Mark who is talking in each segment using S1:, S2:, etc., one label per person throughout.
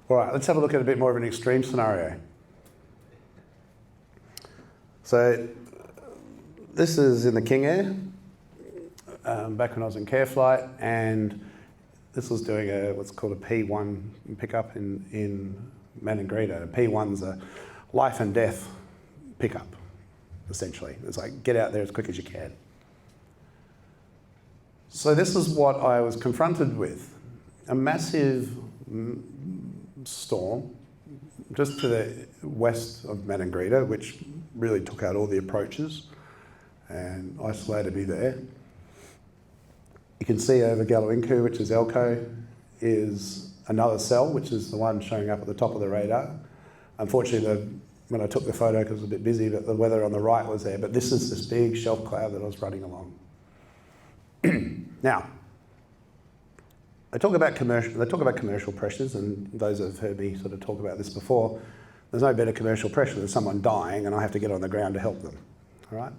S1: All right, let's have a look at a bit more of an extreme scenario. So this is in the King Air, back when I was in care flight, and this was doing what's called a P1 pickup in Maningrida. A P1's a life and death pickup, essentially. It's like, get out there as quick as you can. So this is what I was confronted with. A massive storm just to the west of Maningrida, which really took out all the approaches, and isolated me there. You can see over Galawinku, which is Elko, is another cell, which is the one showing up at the top of the radar. Unfortunately, when I took the photo, because it was a bit busy, but the weather on the right was there. But this is this big shelf cloud that I was running along. Now, they talk about commercial pressures, and those that have heard me sort of talk about this before, there's no better commercial pressure than someone dying and I have to get on the ground to help them, all right?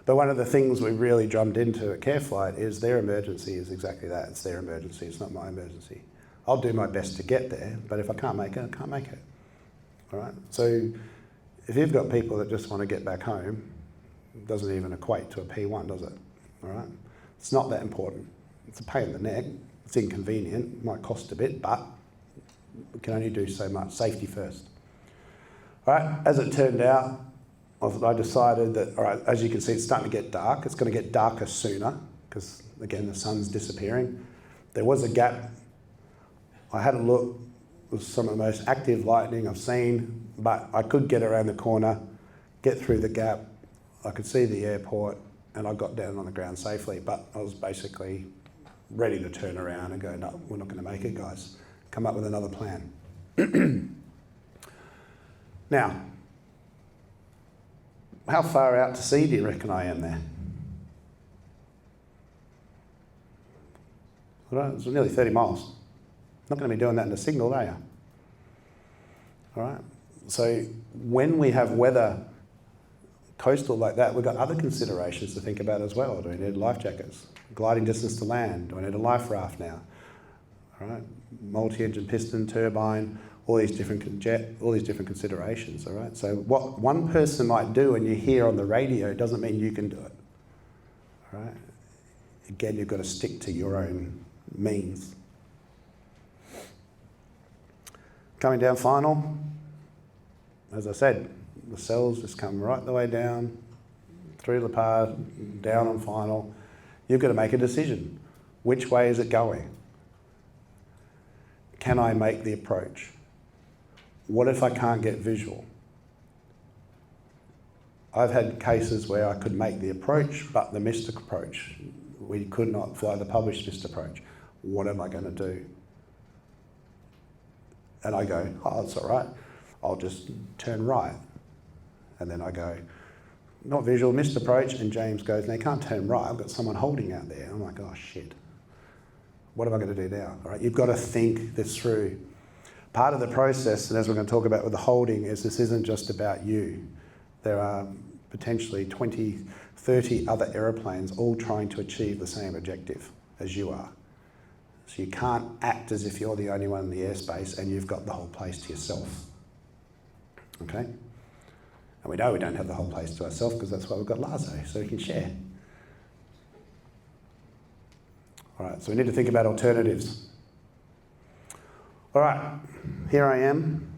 S1: But one of the things we really drummed into at Care Flight is their emergency is exactly that. It's their emergency, it's not my emergency. I'll do my best to get there, but if I can't make it, I can't make it, all right? So if you've got people that just want to get back home, it doesn't even equate to a P1, does it, all right? It's not that important. It's a pain in the neck. It's inconvenient, might cost a bit, but we can only do so much. Safety first. All right, as it turned out, I decided that, all right, as you can see, it's starting to get dark. It's going to get darker sooner because, again, the sun's disappearing. There was a gap. I had a look. It was some of the most active lightning I've seen, but I could get around the corner, get through the gap. I could see the airport, and I got down on the ground safely, but I was basically ready to turn around and go, no, we're not going to make it, guys. Come up with another plan. Now, how far out to sea do you reckon I am there? All right, it's nearly 30 miles. Not going to be doing that in a signal, are you? All right, so when we have weather coastal like that, we've got other considerations to think about as well. Do we need life jackets? Gliding distance to land? Do I need a life raft now? All right, multi-engine piston, turbine, all these different considerations, all right? So what one person might do and you hear on the radio doesn't mean you can do it, all right? Again, you've got to stick to your own means. Coming down final, as I said, the cells just come right the way down, through the par, down on final. You've got to make a decision. Which way is it going? Can I make the approach? What if I can't get visual? I've had cases where I could make the approach, but the missed approach. We could not fly the published missed approach. What am I going to do? And I go, oh, that's all right. I'll just turn right. And then I go, not visual, missed approach, and James goes, no, you can't turn right. I've got someone holding out there. I'm like, oh, shit. What am I going to do now? All right, you've got to think this through. Part of the process, and as we're going to talk about with the holding, is this isn't just about you. There are potentially 20, 30 other aeroplanes all trying to achieve the same objective as you are. So you can't act as if you're the only one in the airspace and you've got the whole place to yourself. Okay? And we know we don't have the whole place to ourselves because that's why we've got Lazo, so we can share. All right, so we need to think about alternatives. All right, here I am,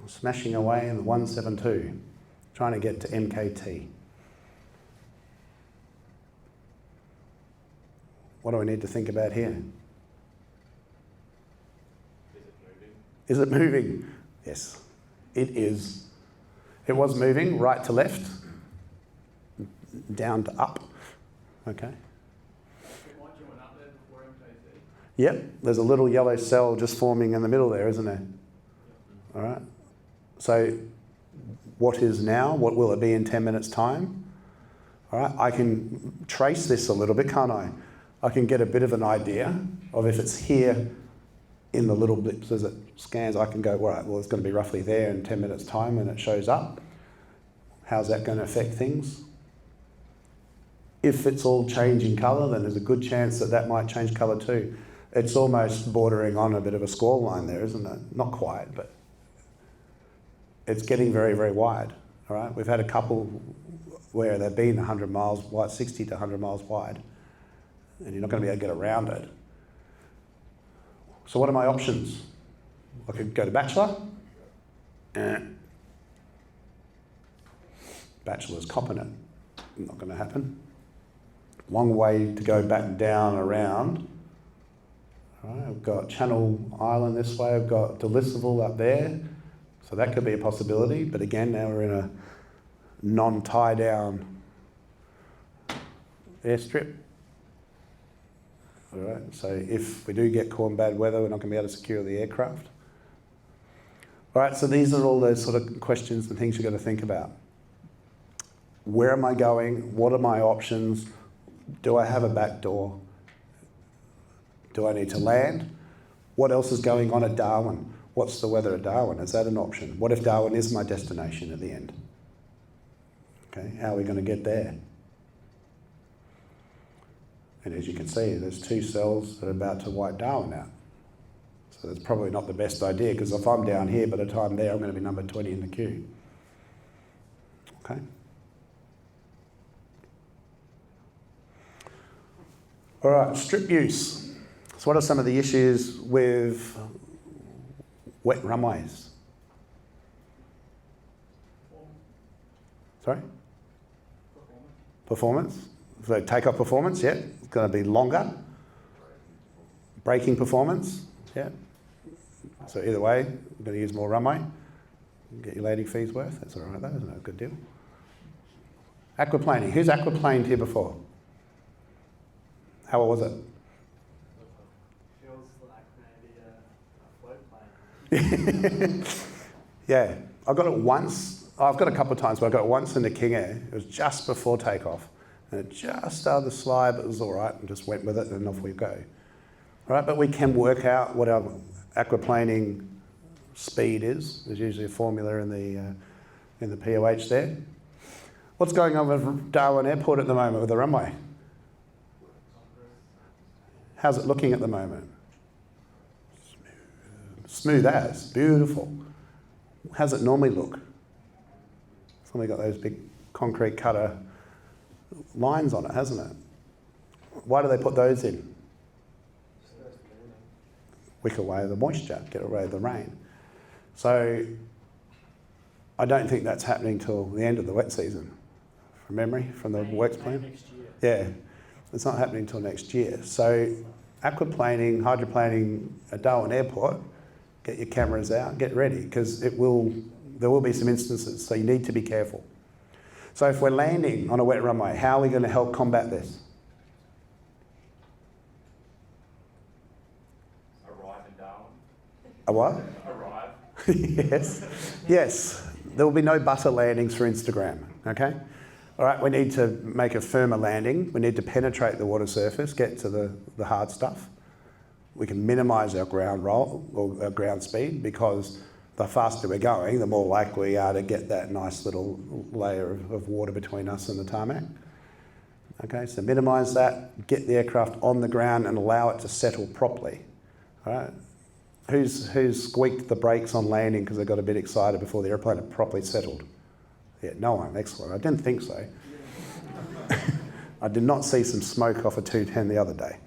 S1: smashing away in the 172, trying to get to MKT. What do we need to think about here? Is it moving? Yes, it is. It was moving right to left, down to up, okay? Yep, there's a little yellow cell just forming in the middle there, isn't there? All right. So what is now? What will it be in 10 minutes' time? All right, I can trace this a little bit, can't I? I can get a bit of an idea of if it's here in the little blips as it scans. I can go, all right, well, it's going to be roughly there in 10 minutes' time when it shows up. How's that going to affect things? If it's all changing colour, then there's a good chance that that might change colour too. It's almost bordering on a bit of a squall line there, isn't it? Not quite, but it's getting very, very wide. All right, we've had a couple where they've been 100 miles wide, 60 to 100 miles wide, and you're not going to be able to get around it. So what are my options? I could go to Bachelor. Bachelor's copping it. Not going to happen. Long way to go back down around. All right, I've got Channel Island this way. I've got Delisable up there. So that could be a possibility. But again, now we're in a non-tie down airstrip. All right, so if we do get caught in bad weather, we're not going to be able to secure the aircraft. All right, so these are all those sort of questions and things you've got to think about. Where am I going? What are my options? Do I have a back door? Do I need to land? What else is going on at Darwin? What's the weather at Darwin? Is that an option? What if Darwin is my destination at the end? Okay, how are we going to get there? And as you can see, there's 2 cells that are about to wipe Darwin out. So that's probably not the best idea, because if I'm down here, by the time there, I'm going to be number 20 in the queue. Okay. All right, strip use. So what are some of the issues with wet runways? Sorry? Performance. So takeoff performance, yeah, it's going to be longer. Braking performance, yeah. So either way, we're going to use more runway. Get your landing fees worth. That's all right though, isn't it? A good deal. Aquaplaning. Who's aquaplaned here before? How was it?
S2: Feels like maybe a float plane.
S1: Yeah, I got it once. I've got a couple of times, but I got it once in the King Air. It was just before takeoff. And it just started to slide, but it was all right, and just went with it, and off we go. All right, but we can work out what our aquaplaning speed is. There's usually a formula in the POH there. What's going on with Darwin Airport at the moment with the runway? How's it looking at the moment? Smooth as, beautiful. How's it normally look? It's normally got those big concrete cutter lines on it, hasn't it? Why do they put those in? Wick away the moisture, get away the rain. So I don't think that's happening till the end of the wet season, from memory, from the works plan.
S2: Next year.
S1: Yeah, it's not happening till next year. So aquaplaning, hydroplaning at Darwin Airport, get your cameras out, get ready, because there will be some instances, so you need to be careful. So if we're landing on a wet runway, how are we going to help combat this?
S3: Arrive in Darwin.
S1: A what?
S3: Arrive.
S1: Yes. There will be no butter landings for Instagram, okay? All right, we need to make a firmer landing. We need to penetrate the water surface, get to the hard stuff. We can minimise our ground roll or our ground speed, because the faster we're going, the more likely we are to get that nice little layer of water between us and the tarmac. Okay, so minimise that, get the aircraft on the ground and allow it to settle properly. All right. Who's squeaked the brakes on landing because they got a bit excited before the airplane had properly settled? Yeah, no one. Excellent. I didn't think so. I did not see some smoke off a 210 the other day.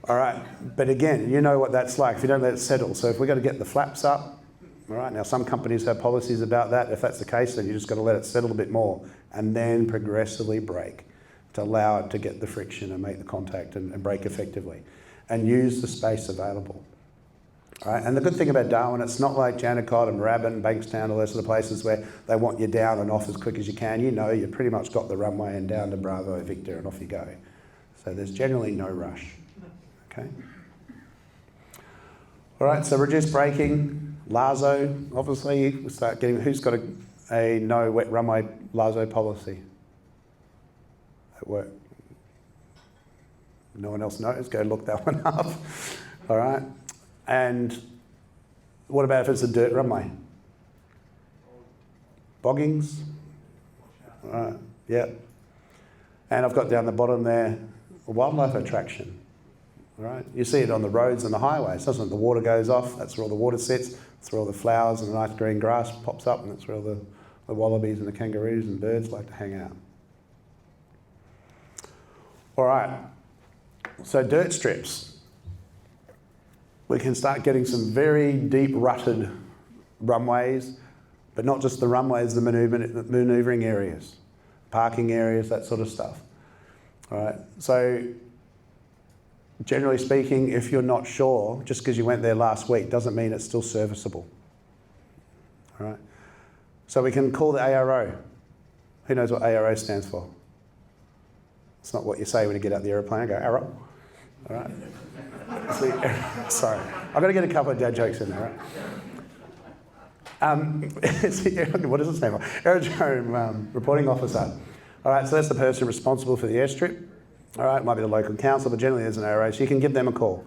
S1: All right, but again, you know what that's like if you don't let it settle. So if we've got to get the flaps up, all right, now some companies have policies about that. If that's the case, then you just got to let it settle a bit more and then progressively brake to allow it to get the friction and make the contact and brake effectively, and use the space available. All right, and the good thing about Darwin, it's not like Jandakot and Moorabbin and Bankstown, all those sort of places where they want you down and off as quick as you can. You know, you've pretty much got the runway and down to Bravo, Victor, and off you go. So there's generally no rush. Okay. All right, so reduced braking, LASO, obviously, we start getting, who's got a no wet runway LASO policy at work? No one else knows, go look that one up. All right. And what about if it's a dirt runway? Boggings? All right, yeah. And I've got down the bottom there, a wildlife attraction. All right? You see it on the roads and the highways, doesn't it? The water goes off, that's where all the water sits, that's where all the flowers and the nice green grass pops up, and that's where all the wallabies and the kangaroos and birds like to hang out. All right, so dirt strips. We can start getting some very deep rutted runways, but not just the runways, the manoeuvring areas, parking areas, that sort of stuff. All right, so generally speaking, if you're not sure, just because you went there last week doesn't mean it's still serviceable. All right, so we can call the ARO. Who knows what ARO stands for? It's not what you say when you get out the aeroplane. I go, ARO. All right. Sorry, I've got to get a couple of dad jokes in there, right? What does it stand for? Aerodrome Reporting Officer. All right, so that's the person responsible for the airstrip. All right, it might be the local council, but generally there's an ARO, so you can give them a call.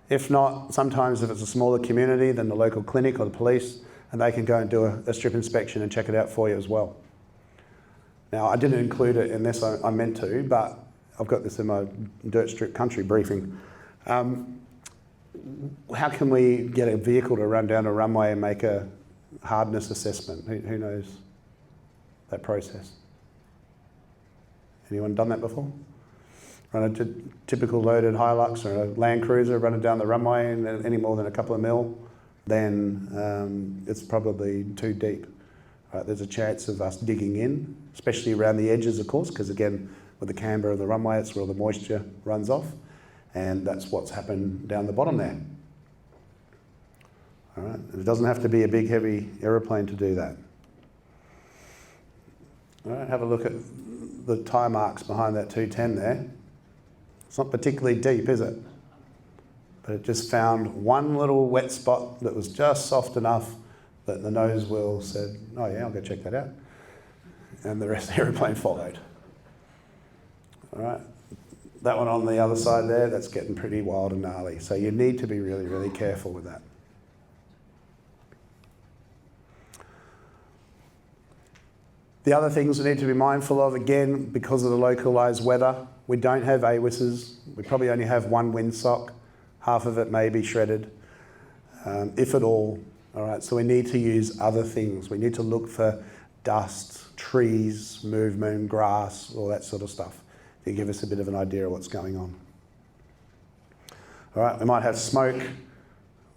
S1: If not, sometimes if it's a smaller community, then the local clinic or the police, and they can go and do a strip inspection and check it out for you as well. Now, I didn't include it in this, I meant to, but I've got this in my dirt strip country briefing. How can we get a vehicle to run down a runway and make a hardness assessment? Who knows that process? Anyone done that before? Run a typical loaded Hilux or a Land Cruiser, run it down the runway and any more than a couple of mil, then it's probably too deep. Right, there's a chance of us digging in, especially around the edges, of course, because again, with the camber of the runway, it's where all the moisture runs off, and that's what's happened down the bottom there. All right, and it doesn't have to be a big, heavy aeroplane to do that. All right, have a look at the tyre marks behind that 210 there. It's not particularly deep, is it? But it just found one little wet spot that was just soft enough that the nose wheel said, oh yeah, I'll go check that out. And the rest of the aeroplane followed. All right, that one on the other side there, that's getting pretty wild and gnarly. So you need to be really, really careful with that. The other things we need to be mindful of, again, because of the localised weather, we don't have AWISs. We probably only have one windsock. Half of it may be shredded, if at all. All right, so we need to use other things. We need to look for dust, trees, movement, grass, all that sort of stuff to give us a bit of an idea of what's going on. All right, we might have smoke.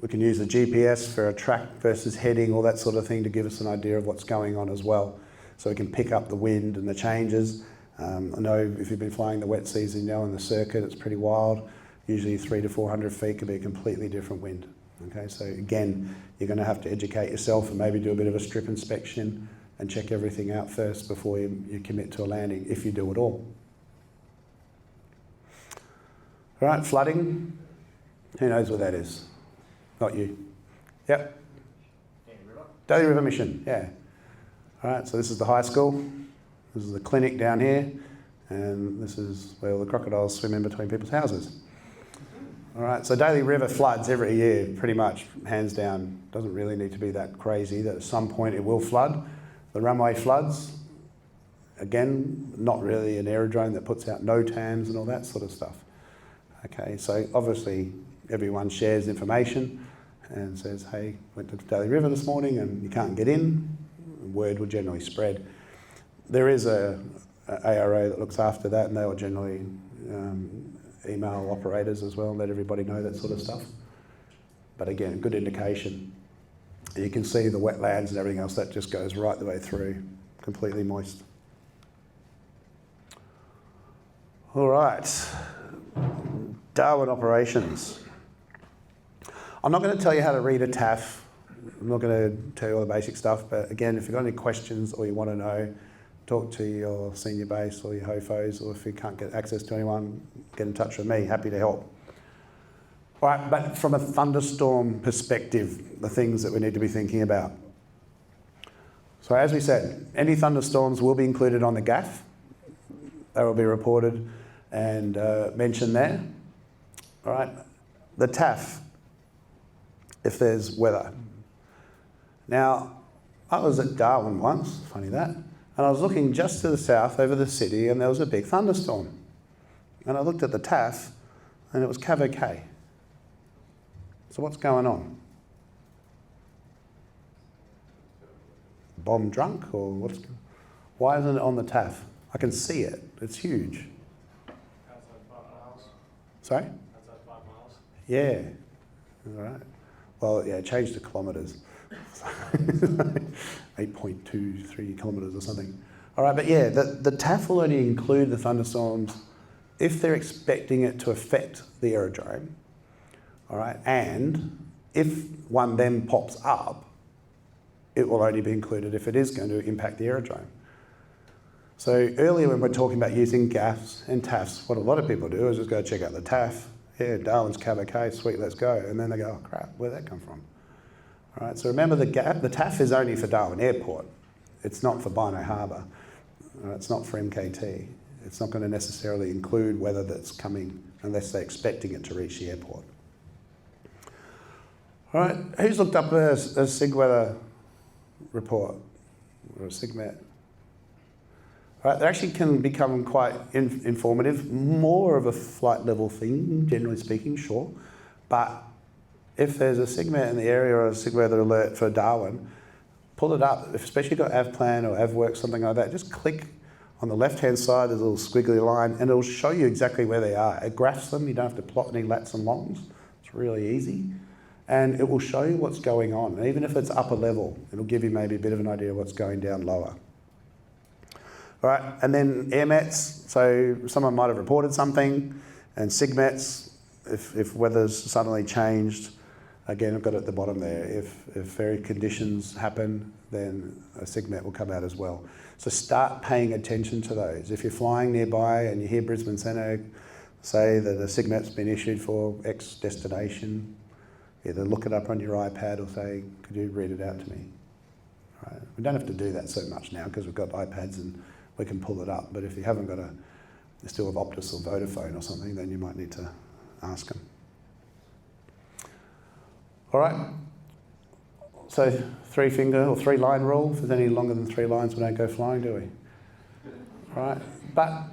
S1: We can use the GPS for a track versus heading, all that sort of thing to give us an idea of what's going on as well. So we can pick up the wind and the changes. I know if you've been flying the wet season, you know, in the circuit, it's pretty wild. Usually 300 to 400 feet could be a completely different wind. Okay, so again, you're going to have to educate yourself and maybe do a bit of a strip inspection and check everything out first before you commit to a landing, if you do at all. All right, flooding. Who knows what that is? Not you. Yep. Daly River Mission, yeah. All right, so this is the high school. This is the clinic down here. And this is where all the crocodiles swim in between people's houses. All right, so Daly River floods every year, pretty much, hands down. Doesn't really need to be that crazy that at some point it will flood. The runway floods. Again, not really an aerodrome that puts out NOTAMs and all that sort of stuff. Okay, so obviously everyone shares information and says, hey, went to Daly River this morning and you can't get in. Word will generally spread. There is a ARO that looks after that, and they will generally email operators as well and let everybody know that sort of stuff. But again, a good indication. You can see the wetlands and everything else, that just goes right the way through, completely moist. All right, Darwin operations. I'm not going to tell you how to read a TAF. I'm not going to tell you all the basic stuff, but again, if you've got any questions or you want to know, talk to your senior base or your HOFOs, or if you can't get access to anyone, get in touch with me, happy to help. All right, but from a thunderstorm perspective, the things that we need to be thinking about. So as we said, any thunderstorms will be included on the GAF. They will be reported and mentioned there. All right, the TAF, if there's weather. Now, I was at Darwin once, funny that, and I was looking just to the south over the city and there was a big thunderstorm. And I looked at the TAF, and it was Cav. So what's going on? Bomb drunk or what's? Why isn't it on the TAF? I can see it. It's huge.
S3: Outside 5 miles.
S1: Sorry?
S3: Outside 5 miles.
S1: Yeah. All right. Well, yeah, change to kilometres. 8.23 kilometres or something. All right, but yeah, the TAF will only include the thunderstorms if they're expecting it to affect the aerodrome. All right, and if one then pops up, it will only be included if it is going to impact the aerodrome. So earlier when we're talking about using GAFs and TAFs, what a lot of people do is just go check out the TAF. Yeah, Darwin's Cav, sweet, let's go. And then they go, oh crap, where'd that come from? All right, so remember the TAF is only for Darwin Airport. It's not for Bynoe Harbour. It's not for MKT. It's not going to necessarily include weather that's coming unless they're expecting it to reach the airport. All right, who's looked up a SIG weather report or a SIGMET? All right, they actually can become quite informative, more of a flight level thing, generally speaking, sure. But if there's a SIGMET in the area or a SIG weather alert for Darwin, pull it up, especially if you've got AvPlan or AvWorks, something like that, just click on the left-hand side, there's a little squiggly line, and it'll show you exactly where they are. It graphs them, you don't have to plot any lats and longs. It's really easy. And it will show you what's going on. And even if it's upper level, it'll give you maybe a bit of an idea of what's going down lower. All right, and then AirMets, so someone might have reported something, and SIGMETs, if weather's suddenly changed, again, I've got it at the bottom there. If very conditions happen, then a SIGMET will come out as well. So start paying attention to those. If you're flying nearby and you hear Brisbane Centre say that a SIGMET's been issued for X destination, either look it up on your iPad or say, could you read it out to me? All right. We don't have to do that so much now because we've got iPads and we can pull it up. But if you haven't got you still have Optus or Vodafone or something, then you might need to ask them. All right, so 3-finger or 3-line rule. If there's any longer than 3 lines, we don't go flying, do we? All right, but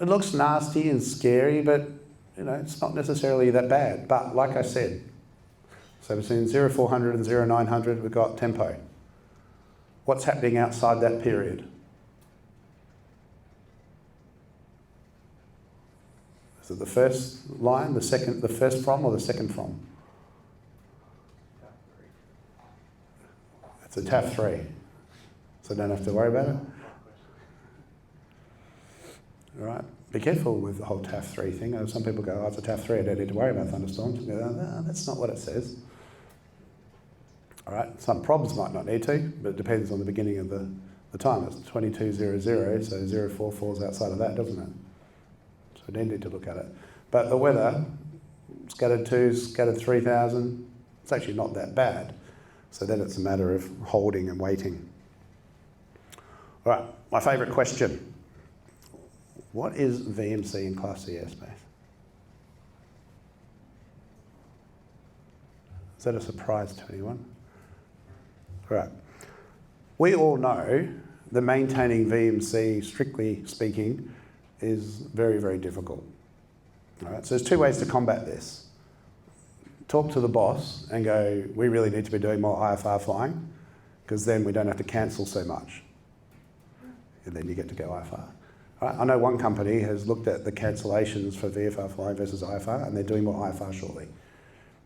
S1: it looks nasty and scary, but you know, it's not necessarily that bad. But like I said, so between 0400 and 0900, we've got tempo. What's happening outside that period? Is it the first line, the first from, or the second from? It's a TAF 3, so don't have to worry about it. All right, be careful with the whole TAF 3 thing. Some people go, oh, it's a TAF 3, I don't need to worry about thunderstorms. And go, no, that's not what it says. All right, some probs might not need to, but it depends on the beginning of the time. It's 2200, so 04 falls outside of that, doesn't it? So we don't need to look at it. But the weather, scattered 2, scattered 3000, it's actually not that bad. So then it's a matter of holding and waiting. All right, my favourite question. What is VMC in Class C airspace? Is that a surprise to anyone? All right. We all know that maintaining VMC, strictly speaking, is very, very difficult. All right, so there's 2 ways to combat this. Talk to the boss and go, we really need to be doing more IFR flying because then we don't have to cancel so much. And then you get to go IFR. All right, I know one company has looked at the cancellations for VFR flying versus IFR and they're doing more IFR shortly.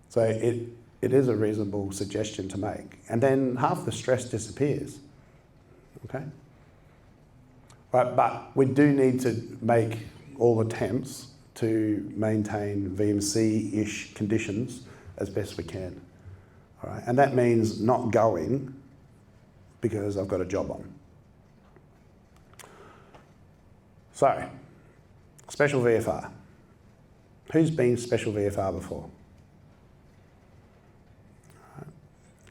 S1: So it is a reasonable suggestion to make. And then half the stress disappears, okay? All right, but we do need to make all attempts to maintain VMC-ish conditions as best we can. All right, and that means not going because I've got a job on. So, special VFR. Who's been special VFR before?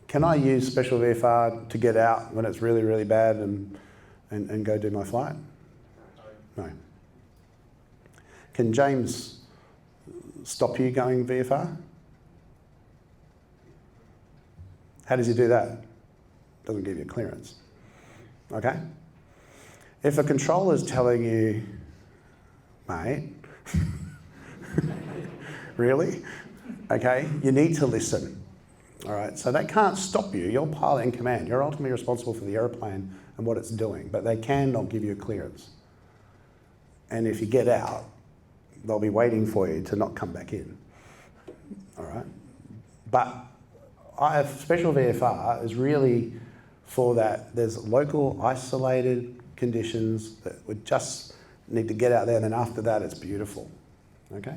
S1: Can I use special VFR to get out when it's really, really bad and go do my flight? No. Can James stop you going VFR? How does he do that? Doesn't give you clearance. Okay? If a controller's telling you, mate, Really? Okay, you need to listen. All right, so they can't stop you. You're pilot in command. You're ultimately responsible for the aeroplane and what it's doing, but they cannot give you a clearance. And if you get out, they'll be waiting for you to not come back in. All right, but special VFR is really for that. There's local isolated conditions that would just need to get out there, and then after that it's beautiful. Okay?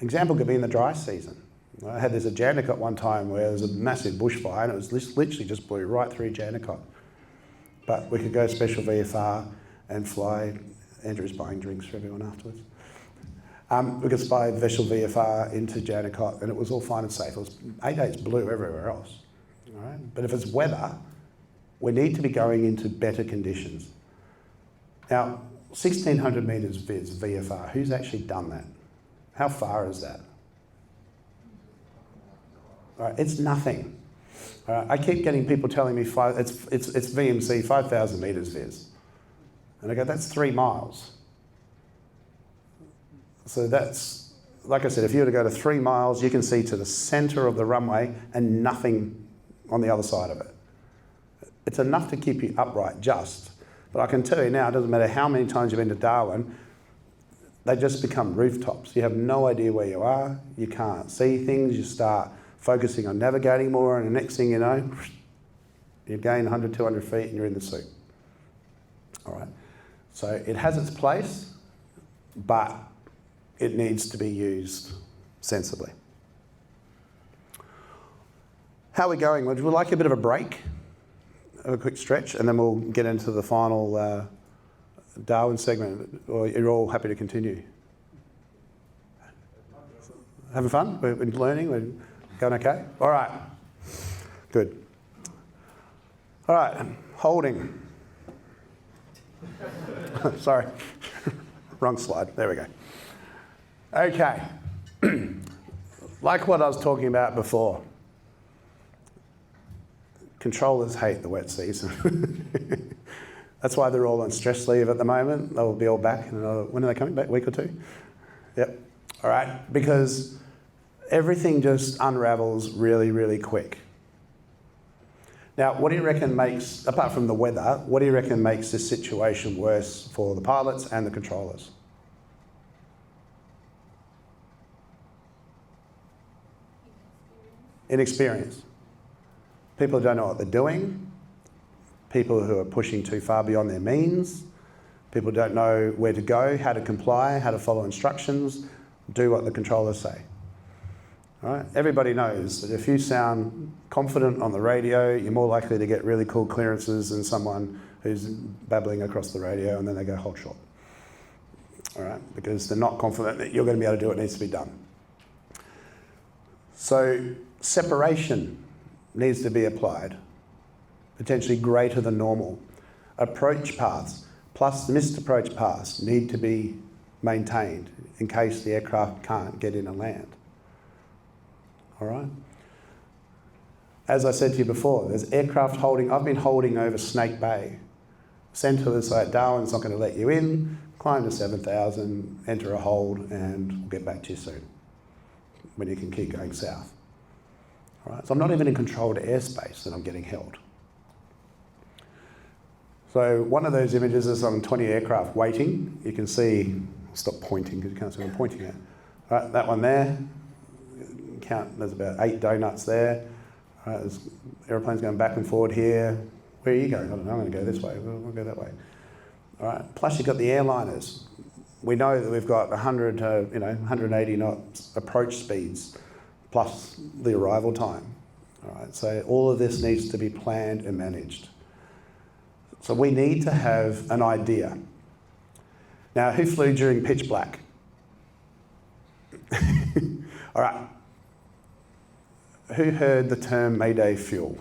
S1: Example could be in the dry season. I had this at Jandakot one time where there was a massive bushfire and it was literally just blew right through Jandakot. But we could go special VFR and fly. Andrew's buying drinks for everyone afterwards. We could fly special VFR into Jandakot and it was all fine and safe. It was 8 days blue everywhere else. All right? But if it's weather, we need to be going into better conditions. Now, 1,600 metres viz VFR, who's actually done that? How far is that? All right, it's nothing. All right, I keep getting people telling me it's VMC, 5,000 metres viz. And I go, that's 3 miles. So that's, like I said, if you were to go to 3 miles, you can see to the centre of the runway and nothing on the other side of it. It's enough to keep you upright just. But I can tell you now, it doesn't matter how many times you've been to Darwin, they just become rooftops. You have no idea where you are, you can't see things, you start focusing on navigating more, and the next thing you know, you gain 100, 200 feet and you're in the soup. All right, so it has its place, but it needs to be used sensibly. How are we going? Would we like a bit of a break? A quick stretch, and then we'll get into the final Darwin segment, or you're all happy to continue? Having fun? We're learning? We're going okay? All right. Good. All right. Holding. Sorry. Wrong slide. There we go. Okay. Like what I was talking about before, controllers hate the wet season. That's why they're all on stress leave at the moment. They'll be all back in another, when are they coming back? A week or 2? Yep. All right. Because everything just unravels really, really quick. Now, what do you reckon makes, apart from the weather, what do you reckon makes this situation worse for the pilots and the controllers? Inexperience. People who don't know what they're doing, people who are pushing too far beyond their means, people who don't know where to go, how to comply, how to follow instructions, do what the controllers say. All right? Everybody knows that if you sound confident on the radio, you're more likely to get really cool clearances than someone who's babbling across the radio and then they go hold short. All right? Because they're not confident that you're going to be able to do what needs to be done. So separation needs to be applied, potentially greater than normal. Approach paths plus missed approach paths need to be maintained in case the aircraft can't get in and land. All right? As I said to you before, there's aircraft holding. I've been holding over Snake Bay. Centre of the site, Darwin's not going to let you in, climb to 7,000, enter a hold, and we'll get back to you soon when you can keep going south. All right? So I'm not even in controlled airspace that I'm getting held. So one of those images is on 20 aircraft waiting. You can see, stop pointing because you can't see what I'm pointing at. All right, that one there, count, there's about 8 donuts there. All right, there's airplanes going back and forward here. Where are you going? I don't know, I'm going to go this way, we'll go that way. All right, plus you've got the airliners. We know that we've got 180 knots approach speeds plus the arrival time. All right, so all of this needs to be planned and managed. So we need to have an idea. Now, who flew during pitch black? All right. Who heard the term Mayday fuel?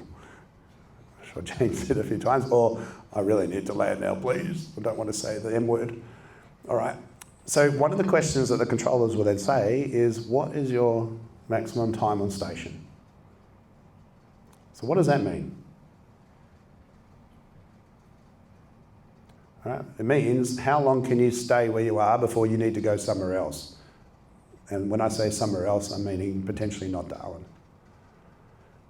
S1: I'm sure Jane said it a few times, or I really need to land now, please. I don't want to say the M word. All right. So one of the questions that the controllers will then say is, what is your maximum time on station? So what does that mean? All right. It means how long can you stay where you are before you need to go somewhere else? And when I say somewhere else, I'm meaning potentially not Darwin.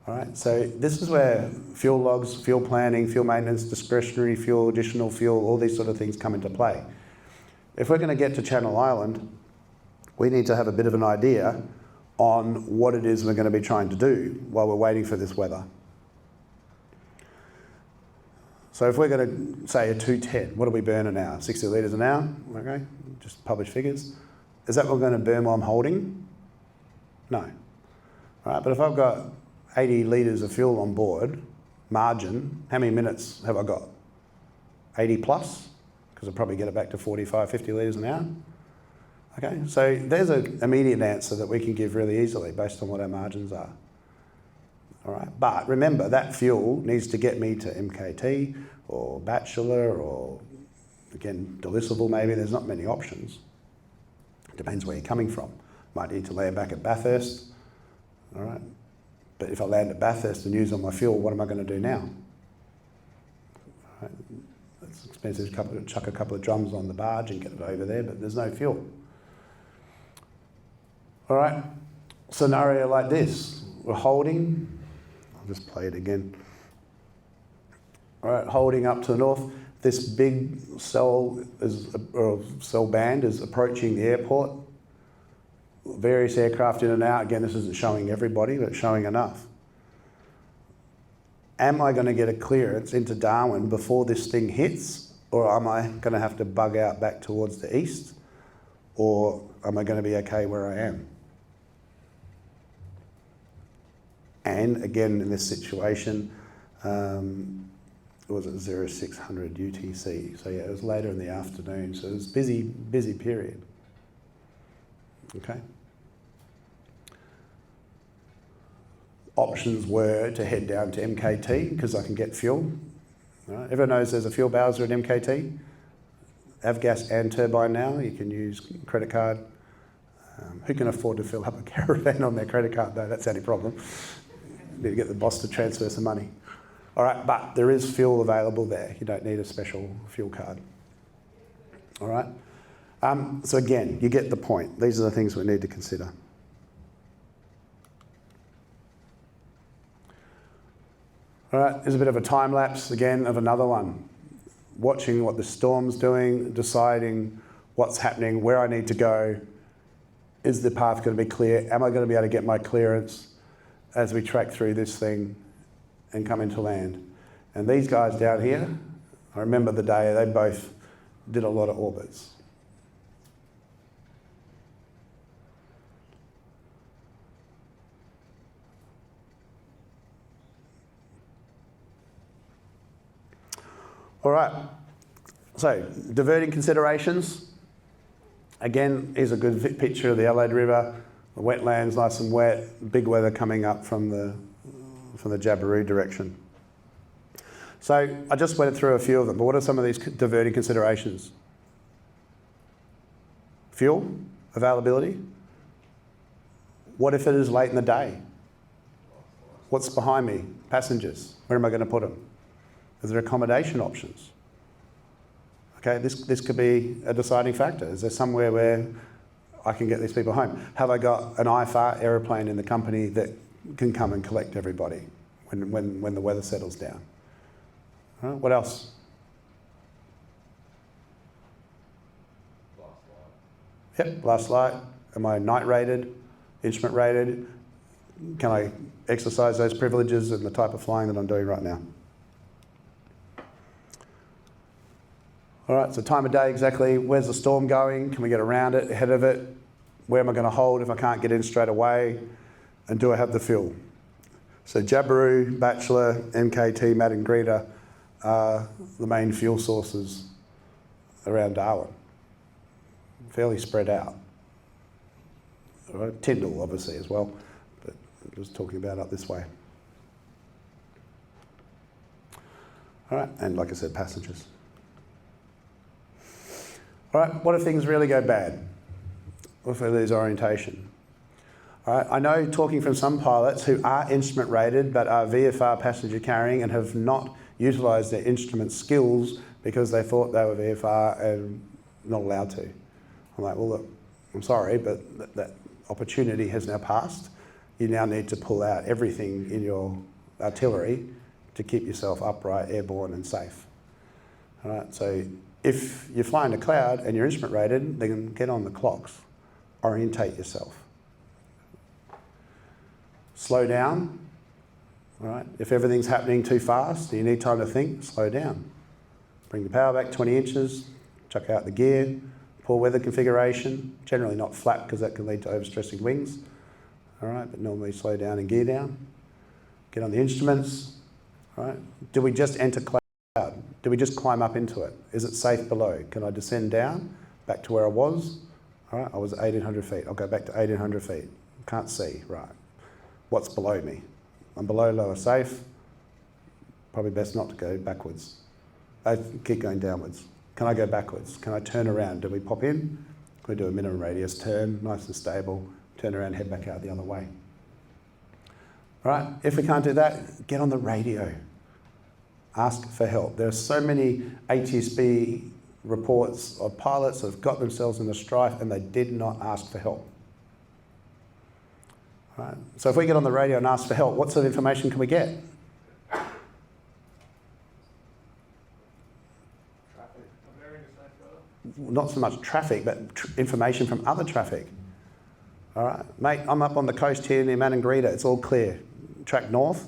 S1: All right, so this is where fuel logs, fuel planning, fuel maintenance, discretionary fuel, additional fuel, all these sort of things come into play. If we're going to get to Channel Island, we need to have a bit of an idea on what it is we're going to be trying to do while we're waiting for this weather. So if we're going to say a 210, what do we burn an hour? 60 litres an hour, okay, just publish figures. Is that what we're going to burn while I'm holding? No. All right, but if I've got 80 litres of fuel on board, margin, how many minutes have I got? 80 plus, because I'll probably get it back to 45, 50 litres an hour. Okay, so there's an immediate answer that we can give really easily based on what our margins are. All right, but remember that fuel needs to get me to MKT or Bachelor or, again, delisable maybe. There's not many options. Depends where you're coming from. Might need to land back at Bathurst. All right, but if I land at Bathurst and use all my fuel, what am I going to do now? All right. It's expensive to chuck a couple of drums on the barge and get it over there, but there's no fuel. All right, scenario like this. We're holding, I'll just play it again. All right, holding up to the north. This big cell band is approaching the airport. Various aircraft in and out. Again, this isn't showing everybody, but showing enough. Am I going to get a clearance into Darwin before this thing hits, or am I going to have to bug out back towards the east, or am I going to be okay where I am? And again, in this situation, it was at 0600 UTC. So yeah, it was later in the afternoon. So it was busy period. Okay. Options were to head down to MKT because I can get fuel. All right. Everyone knows there's a fuel bowser at MKT. Avgas and turbine now. You can use credit card. Who can afford to fill up a caravan on their credit card though? That's the only problem. Need to get the boss to transfer some money. All right, but there is fuel available there. You don't need a special fuel card. All right. So again, you get the point. These are the things we need to consider. All right, here's a bit of a time lapse again of another one. Watching what the storm's doing, deciding what's happening, where I need to go. Is the path going to be clear? Am I going to be able to get my clearance as we track through this thing and come into land? And these guys down here, I remember the day they both did a lot of orbits. All right, so diverting considerations. Again, here's a good picture of the Adelaide River, the wetlands nice and wet, big weather coming up from the Jabberoo direction. So I just went through a few of them, but what are some of these diverting considerations? Fuel, availability. What if it is late in the day? What's behind me? Passengers, where am I going to put them? Is there accommodation options? Okay, this could be a deciding factor. Is there somewhere where I can get these people home? Have I got an IFR aeroplane in the company that can come and collect everybody when the weather settles down? All right, what else? Yep, blast light. Am I night rated, instrument rated? Can I exercise those privileges in the type of flying that I'm doing right now? All right, so time of day exactly. Where's the storm going? Can we get around it, ahead of it? Where am I going to hold if I can't get in straight away? And do I have the fuel? So Jabberoo, Bachelor, MKT, Matt and Greta are the main fuel sources around Darwin. Fairly spread out. All right, Tyndall obviously as well, but I'm just talking about up this way. All right, and like I said, passengers. All right, what if things really go bad? What if we lose orientation? All right, I know talking from some pilots who are instrument rated but are VFR passenger carrying and have not utilised their instrument skills because they thought they were VFR and not allowed to. I'm like, well look, I'm sorry, but opportunity has now passed. You now need to pull out everything in your artillery to keep yourself upright, airborne and safe. All right, so if you're flying a cloud and you're instrument rated, then get on the clocks, orientate yourself. Slow down, all right? If everything's happening too fast and you need time to think, slow down. Bring the power back 20 inches, chuck out the gear, poor weather configuration, generally not flat because that can lead to overstressing wings, all right? But normally slow down and gear down. Get on the instruments, all right? Do we just enter cloud? Do we just climb up into it? Is it safe below? Can I descend down back to where I was? All right, I was at 1,800 feet. I'll go back to 1,800 feet. Can't see, right. What's below me? I'm below, lower, safe. Probably best not to go backwards. I keep going downwards. Can I go backwards? Can I turn around? Do we pop in? Can we do a minimum radius turn, nice and stable, turn around, head back out the other way? All right, if we can't do that, get on the radio. Ask for help. There are so many ATSB reports of pilots that have got themselves in a strife and they did not ask for help. All right. So if we get on the radio and ask for help, what sort of information can we get?
S3: Traffic. Very safe,
S1: Not so much traffic, but information from other traffic. All right, mate, I'm up on the coast here near Maningrida. It's all clear. Track north.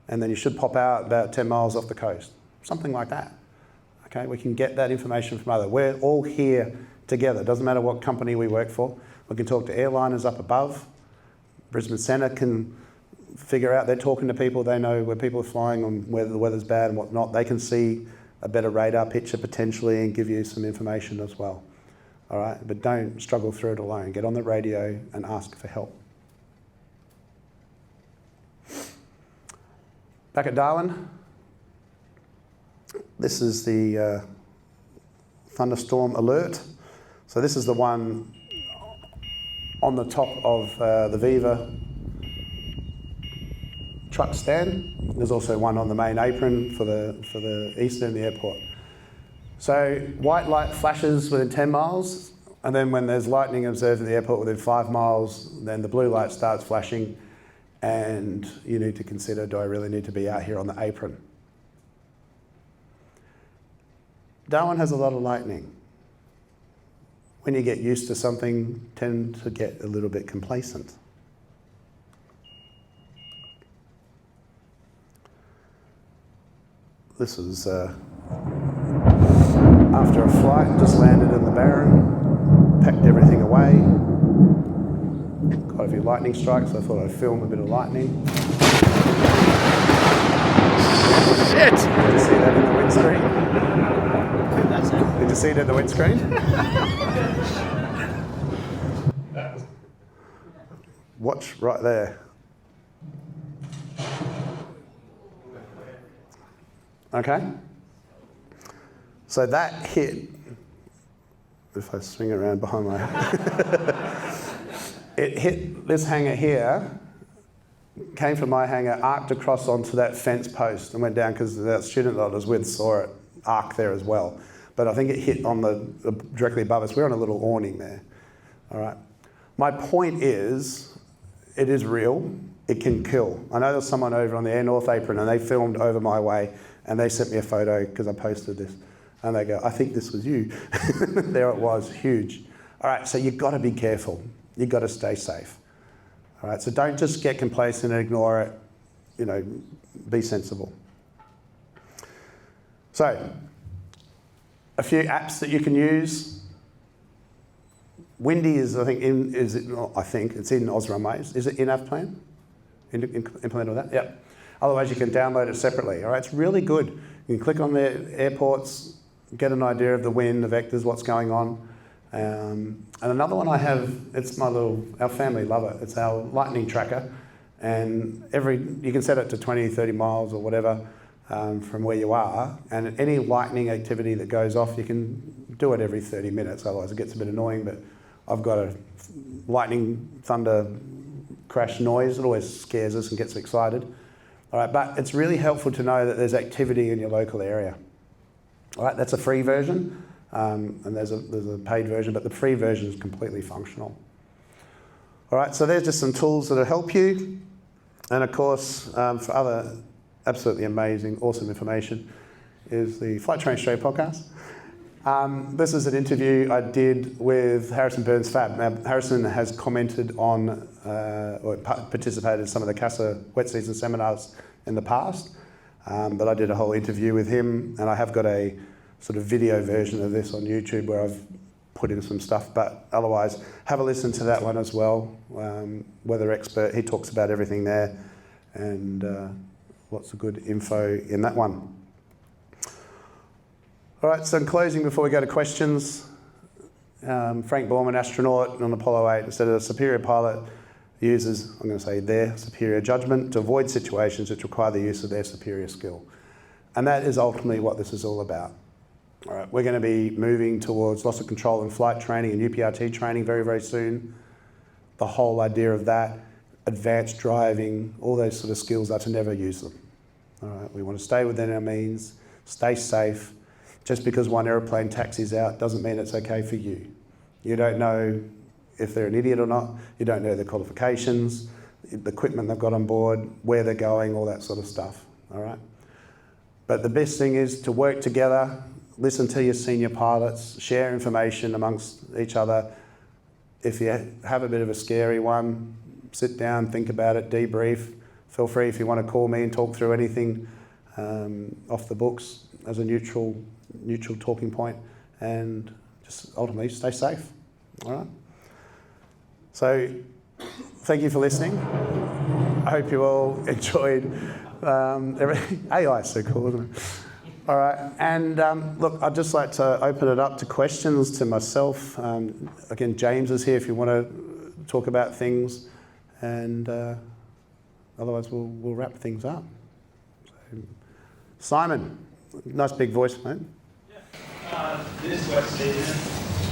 S1: And then you should pop out about 10 miles off the coast. Something like that. Okay, we can get that information from other. We're all here together. Doesn't matter what company we work for. We can talk to airliners up above. Brisbane Centre can figure out, they're talking to people, they know where people are flying and whether the weather's bad and whatnot. They can see a better radar picture potentially and give you some information as well. All right, but don't struggle through it alone. Get on the radio and ask for help. Back at Darwin, this is the thunderstorm alert. So this is the one on the top of the Viva truck stand. There's also one on the main apron for the east end of the airport. So white light flashes within 10 miles, and then when there's lightning observed at the airport within 5 miles, then the blue light starts flashing. And you need to consider, do I really need to be out here on the apron? Darwin has a lot of lightning. When you get used to something, tend to get a little bit complacent. This is after a flight, just landed in the Barren, packed everything away. Quite a few lightning strikes, so I thought I'd film a bit of lightning. Shit! Did you see that in the windscreen? Did you see it in the windscreen? Watch right there. Okay? So that hit, if I swing around behind my... It hit this hangar here, came from my hangar, arced across onto that fence post and went down because that student that I was with saw it arc there as well. But I think it hit on the directly above us. We're on a little awning there. All right. My point is, it is real. It can kill. I know there's someone over on the Air North apron and they filmed over my way and they sent me a photo because I posted this. And they go, I think this was you. There it was, huge. All right, so you've got to be careful. You've got to stay safe. All right, so don't just get complacent and ignore it. You know, be sensible. So, a few apps that you can use. Windy is, I think, it's in Oz Runways. Is it in AV plan? Implemented with that? Yep. Otherwise, you can download it separately. All right, it's really good. You can click on the airports, get an idea of the wind, the vectors, what's going on. And another one I have, it's our family love it. It's our lightning tracker. And you can set it to 20, 30 miles or whatever from where you are. And any lightning activity that goes off, you can do it every 30 minutes. Otherwise it gets a bit annoying, but I've got a lightning thunder crash noise. It always scares us and gets us excited. All right, but it's really helpful to know that there's activity in your local area. All right, that's a free version. And there's a paid version, but the free version is completely functional. All right, so there's just some tools that'll help you. And of course, for other absolutely amazing, awesome information, is the Flight Train Straight podcast. This is an interview I did with Harrison Burns Fab. Now, Harrison has commented on or participated in some of the CASA wet season seminars in the past, but I did a whole interview with him, and I have got a sort of video version of this on YouTube where I've put in some stuff, but otherwise have a listen to that one as well. Weather expert, he talks about everything there, and lots of good info in that one. All right, so in closing, before we go to questions, Frank Borman, astronaut on Apollo 8, said a superior pilot uses, I'm going to say their superior judgment to avoid situations which require the use of their superior skill. And that is ultimately what this is all about. All right, we're going to be moving towards loss of control and flight training and UPRT training very, very soon. The whole idea of that, advanced driving, all those sort of skills are to never use them. All right, we want to stay within our means, stay safe. Just because one aeroplane taxis out doesn't mean it's okay for you. You don't know if they're an idiot or not. You don't know their qualifications, the equipment they've got on board, where they're going, all that sort of stuff. All right. But the best thing is to work together, listen to your senior pilots, share information amongst each other. If you have a bit of a scary one, sit down, think about it, debrief. Feel free if you want to call me and talk through anything off the books as a neutral talking point, and just ultimately stay safe. All right. So thank you for listening. I hope you all enjoyed everything. AI is so cool, isn't it? All right, and look, I'd just like to open it up to questions to myself. Again, James is here if you want to talk about things, and otherwise we'll wrap things up. So, Simon, nice big voice, mate.
S3: Yeah. This wet season,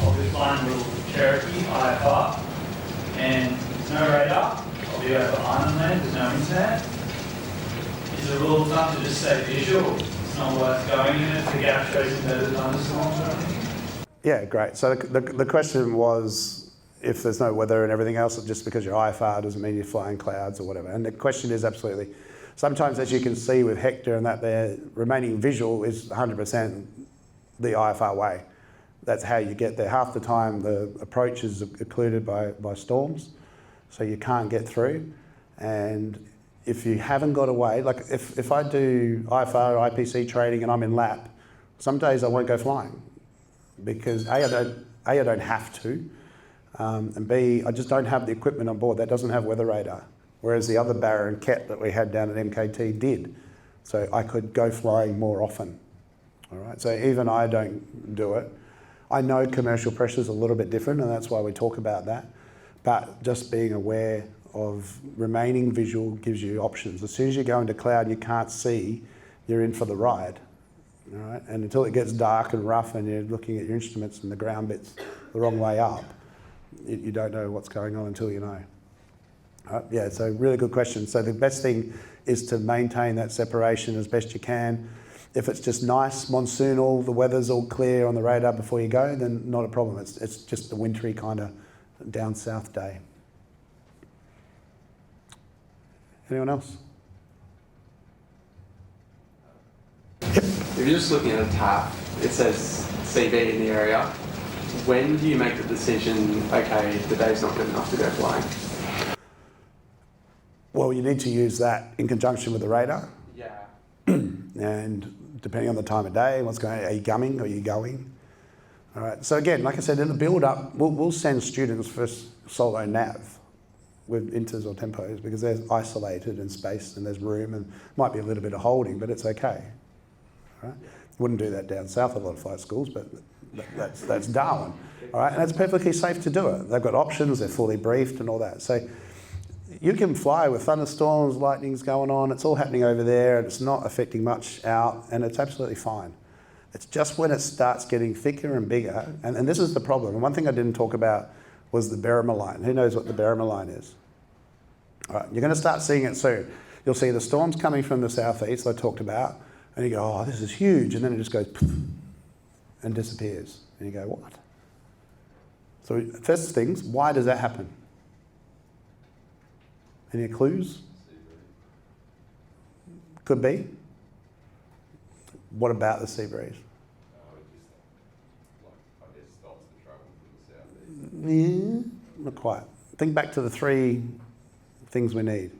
S3: I'll be flying a little Cherokee IFR, and there's no radar. I'll be over island land, there's no internet. Is the rule of thumb to just say visual? It's not worth going in it to gap tracing better thunderstorms or anything?
S1: Yeah, great. So the question was, if there's no weather and everything else, just because you're IFR doesn't mean you're flying clouds or whatever. And the question is absolutely, sometimes as you can see with Hector and that, their remaining visual is 100% the IFR way. That's how you get there. Half the time the approach is occluded by storms, so you can't get through. And if you haven't got a way, like if I do IFR, IPC training and I'm in lap, some days I won't go flying because A, I don't have to, and B, I just don't have the equipment on board that doesn't have weather radar, whereas the other Barra and Ket that we had down at MKT did. So I could go flying more often. All right, so even I don't do it. I know commercial pressure is a little bit different, and that's why we talk about that. But just being aware of remaining visual gives you options. As soon as you go into cloud and you can't see, you're in for the ride. All right, and until it gets dark and rough and you're looking at your instruments and the ground bit's the wrong way up, you don't know what's going on until you know. Yeah, so really good question. So the best thing is to maintain that separation as best you can. If it's just nice, monsoonal, the weather's all clear on the radar before you go, then not a problem. It's just a wintry kind of down south day. Anyone else?
S2: If you're just looking at a tap, it says CV in the area. When do you make the decision, okay, the day's not good enough to go flying?
S1: Well, you need to use that in conjunction with the radar.
S2: Yeah.
S1: And depending on the time of day, what's going on, are you gumming or are you going? All right, so again, like I said, in the build-up, we'll send students for solo nav with inters or tempos because they're isolated in space and there's room and might be a little bit of holding, but it's okay. All right? Wouldn't do that down south at a lot of flight schools, but that's Darwin. All right, and it's perfectly safe to do it. They've got options, they're fully briefed and all that. So you can fly with thunderstorms, lightning's going on, it's all happening over there, and it's not affecting much out, and it's absolutely fine. It's just when it starts getting thicker and bigger, and this is the problem. And one thing I didn't talk about was the Berrimer line. Who knows what the Berrimer line is? All right, you're going to start seeing it soon. You'll see the storms coming from the southeast I talked about, and you go, oh, this is huge, and then it just goes poof, and disappears. And you go, what? So first things, why does that happen? Any clues? Could be. What about the sea breeze? Yeah, not quite. Think back to the three things we need.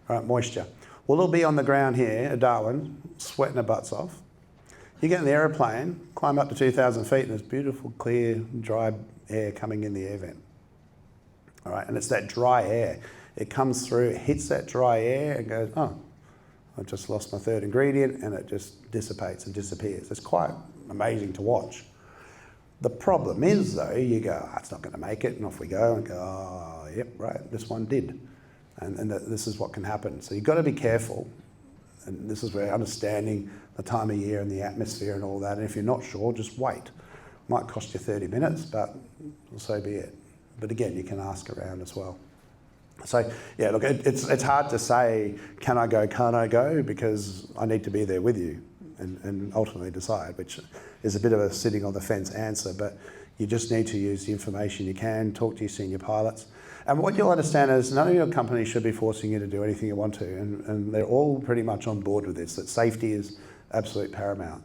S1: All right, moisture. Well, it'll be on the ground here at Darwin, sweating our butts off. You get in the aeroplane, climb up to 2,000 feet, and there's beautiful, clear, dry air coming in the air vent. All right, and it's that dry air. It comes through, it hits that dry air and goes, oh, I've just lost my third ingredient, and it just dissipates and disappears. It's quite amazing to watch. The problem is, though, you go, oh, it's not going to make it, and off we go, and go, oh, yep, right, this one did. And this is what can happen. So you've got to be careful, and this is where understanding the time of year and the atmosphere and all that, and if you're not sure, just wait. Might cost you 30 minutes, but so be it. But again, you can ask around as well. So yeah, look, it's hard to say, can I go, can't I go, because I need to be there with you and ultimately decide, which is a bit of a sitting on the fence answer, but you just need to use the information you can, talk to your senior pilots. And what you'll understand is none of your companies should be forcing you to do anything you want to, and they're all pretty much on board with this, that safety is absolute paramount.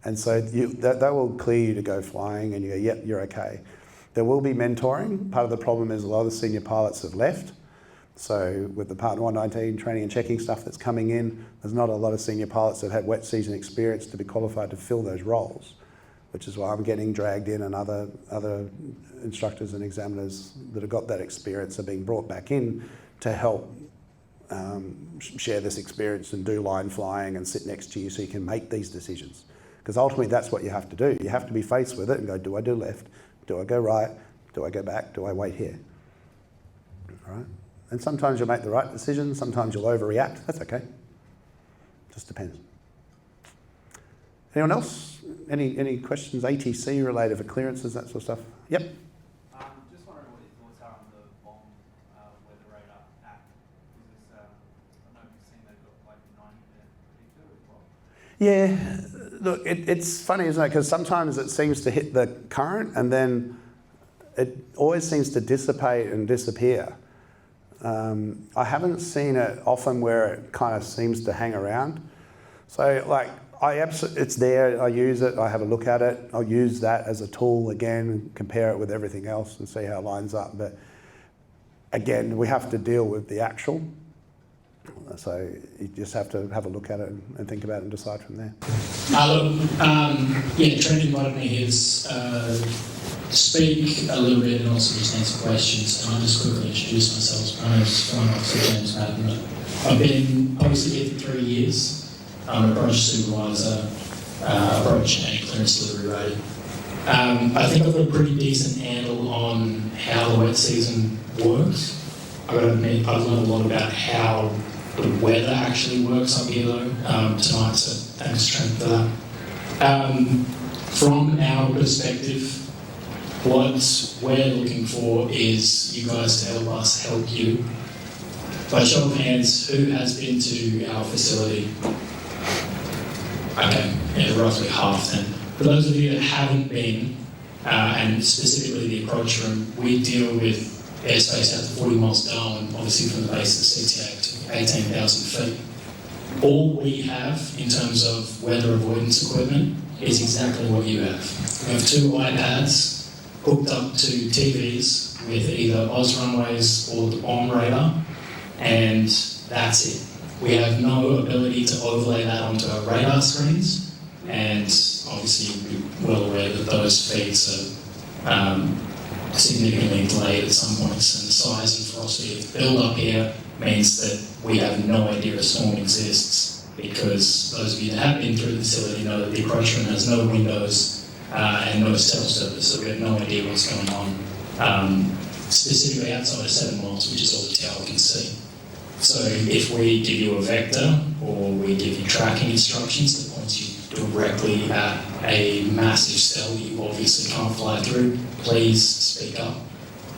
S1: And so they will clear you to go flying and you go, yep, you're okay. There will be mentoring. Part of the problem is a lot of the senior pilots have left. So with the Part 119 training and checking stuff that's coming in, there's not a lot of senior pilots that have wet season experience to be qualified to fill those roles, which is why I'm getting dragged in, and other instructors and examiners that have got that experience are being brought back in to help share this experience and do line flying and sit next to you so you can make these decisions. Because ultimately that's what you have to do. You have to be faced with it and go, do I do left? Do I go right? Do I go back? Do I wait here? All right? And sometimes you'll make the right decision, sometimes you'll overreact. That's okay. Just depends. Anyone else? Any questions, ATC related for clearances, that sort of stuff? Yep.
S4: Just wondering what your thoughts are on the bomb weather radar app. Because I know you've seen they've got like 90% predictor as well.
S1: Yeah, look, it's funny, isn't it? Because sometimes it seems to hit the current and then it always seems to dissipate and disappear. I haven't seen it often where it kind of seems to hang around. So like, it's there, I use it, I have a look at it, I'll use that as a tool again, and compare it with everything else and see how it lines up. But again, we have to deal with the actual. So you just have to have a look at it and think about it and decide from there.
S5: Trent invited me here to speak a little bit and also just answer questions. And I'll just quickly introduce myself. My name is James Madden. I've been posted here for 3 years. I'm an approach supervisor, approach and clearance delivery rating. I think I've got a pretty decent handle on how the wet season works. I've got to admit, I've learned a lot about how the weather actually works up here though tonight, so thanks Trent for that. From our perspective, what we're looking for is you guys to help us help you. By show of hands, who has been to our facility? Okay, yeah, roughly half then. For those of you that haven't been, and specifically the approach room, we deal with airspace out to 40 miles Darwin, obviously from the base of CTA to 18,000 feet. All we have in terms of weather avoidance equipment is exactly what you have. We have 2 iPads hooked up to TVs with either Oz runways or the bomb radar, and that's it. We have no ability to overlay that onto our radar screens, and obviously you're well aware that those feeds are significantly delayed at some points, and the size and ferocity of the build up here means that we have no idea a storm exists, because those of you that have been through the facility know that the approach room has no windows and no cell service, so we have no idea what's going on, specifically outside of 7 miles, which is all the tower can see. So if we give you a vector or we give you tracking instructions that points you directly at a massive cell that you obviously can't fly through, please speak up.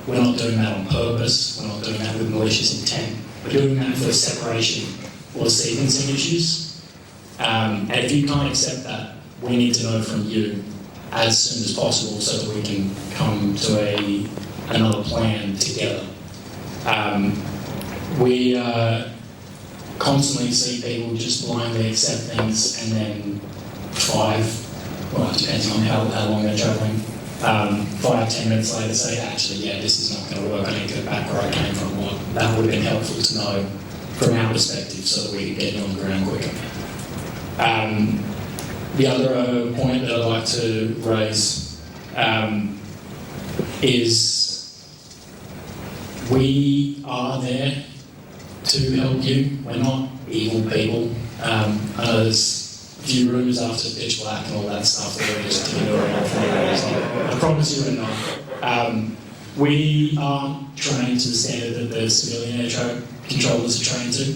S5: We're not doing that on purpose, we're not doing that with malicious intent. We're doing that for separation or sequencing issues. And if you can't accept that, we need to know from you as soon as possible so that we can come to another plan together. We constantly see people just blindly accept things and then 5, well, depending on how long they're travelling, 5-10 minutes later say, actually, yeah, this is not going to work, I need to go back where I came from. Well, that would have been helpful to know from our perspective so that we could get you on the ground quicker. The other point that I'd like to raise is we are there to help you. We're not evil people. I know there's a few rumours after Pitch Black and all that stuff that we're just doing around for you. I promise you we're not. We aren't trained to the standard that the civilian air traffic controllers are trained to.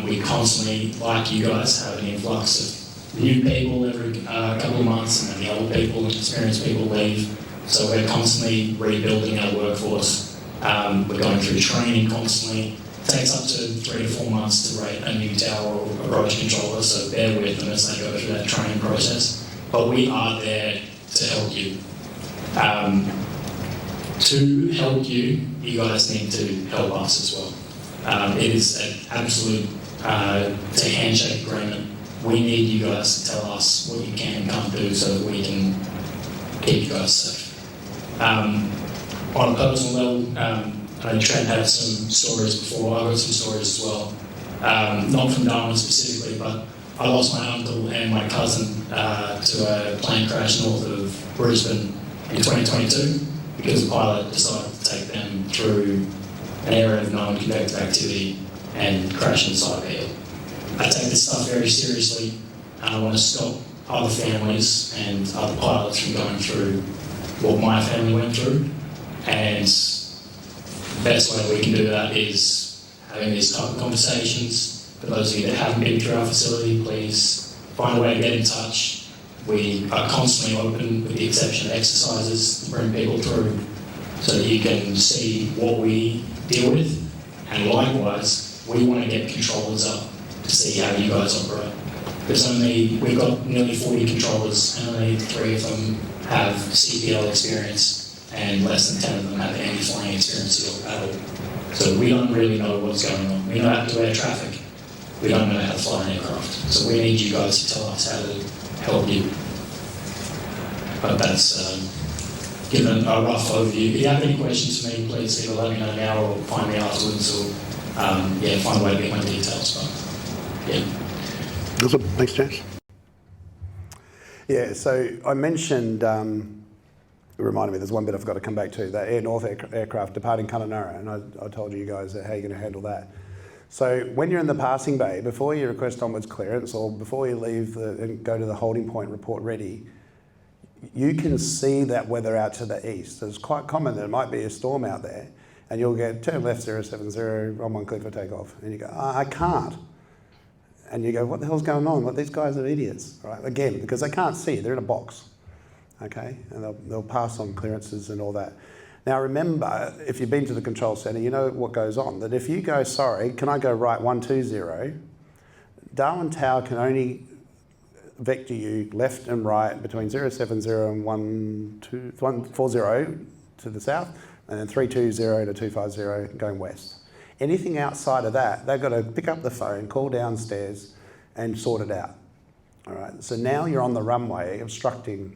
S5: We constantly, like you guys, have an influx of new people every couple of months, and then the old people and experienced people leave. So we're constantly rebuilding our workforce. We're going through training constantly. It takes up to 3 to 4 months to rate a new tower or approach controller, so bear with them as they go through that training process. But we are there to help you. To help you, you guys need to help us as well. It is an absolute it's a handshake agreement. We need you guys to tell us what you can and can't do so that we can keep you guys safe. On a personal level, I know Trent had some stories before. I've got some stories as well. Not from Darwin specifically, but I lost my uncle and my cousin to a plane crash north of Brisbane in 2022 because the pilot decided to take them through an area of known convective activity and crash inside a hill. I take this stuff very seriously, and I want to stop other families and other pilots from going through what my family went through. And the best way we can do that is having these type of conversations. For those of you that haven't been through our facility, please find a way to get in touch. We are constantly open, with the exception of exercises, to bring people through so that you can see what we deal with. And likewise, we want to get controllers up to see how you guys operate. We've got nearly 40 controllers, and only 3 of them have CPL experience, and less than 10 of them have any flying experience at all. So we don't really know what's going on. We know how to do air traffic. We don't know how to fly an aircraft. So we need you guys to tell us how to help you. But that's given a rough overview. If you have any questions for me, please either let me know now or find me afterwards, or find a way to get my details. But yeah.
S1: Awesome. Thanks, James. Yeah, so I mentioned, it reminded me, there's one bit I've got to come back to, the Air North aircraft departing Kununurra, and I told you guys how you're going to handle that. So when you're in the passing bay, before you request onwards clearance or before you leave and go to the holding point report ready, you can see that weather out to the east. So it's quite common there might be a storm out there, and you'll get turn left 070 on 1 clear for takeoff, and you go, I can't. And you go, what the hell's going on? Well, these guys are idiots, right? Again, because they can't see, they're in a box, okay? And they'll pass on clearances and all that. Now remember, if you've been to the control centre, you know what goes on, that if you go, sorry, can I go right 120, Darwin Tower can only vector you left and right between 070 and 140 to the south, and then 320 to 250 going west. Anything outside of that, they've got to pick up the phone, call downstairs and sort it out. All right, so now you're on the runway obstructing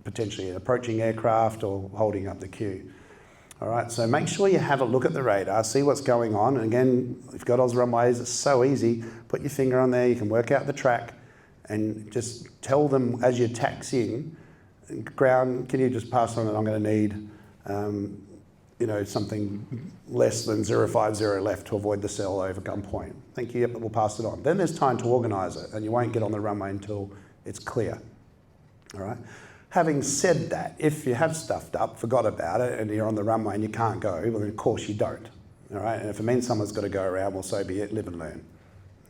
S1: potentially an approaching aircraft or holding up the queue. All right, so make sure you have a look at the radar, see what's going on. And again, if you've got Oz runways, it's so easy. Put your finger on there, you can work out the track and just tell them as you're taxiing, ground, can you just pass on it? I'm going to need something less than 050 left to avoid the cell over gunpoint. Thank you, yep, we'll pass it on. Then there's time to organise it, and you won't get on the runway until it's clear. All right. Having said that, if you have stuffed up, forgot about it, and you're on the runway and you can't go, well, then of course you don't. All right. And if it means someone's got to go around, well, so be it. Live and learn.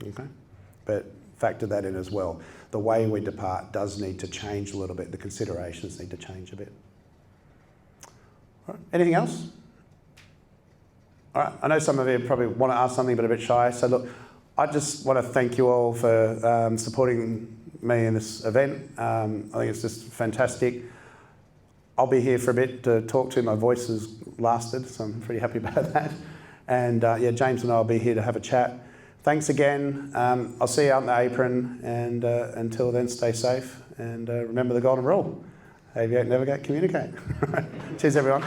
S1: Okay. But factor that in as well. The way we depart does need to change a little bit. The considerations need to change a bit. All right. Anything else? All right, I know some of you probably want to ask something but a bit shy. So look, I just want to thank you all for supporting me in this event. I think it's just fantastic. I'll be here for a bit to talk to. My voice has lasted, so I'm pretty happy about that. And yeah, James and I will be here to have a chat. Thanks again. I'll see you out in the apron, and until then, stay safe and remember the golden rule: aviate, navigate, communicate. Cheers, everyone.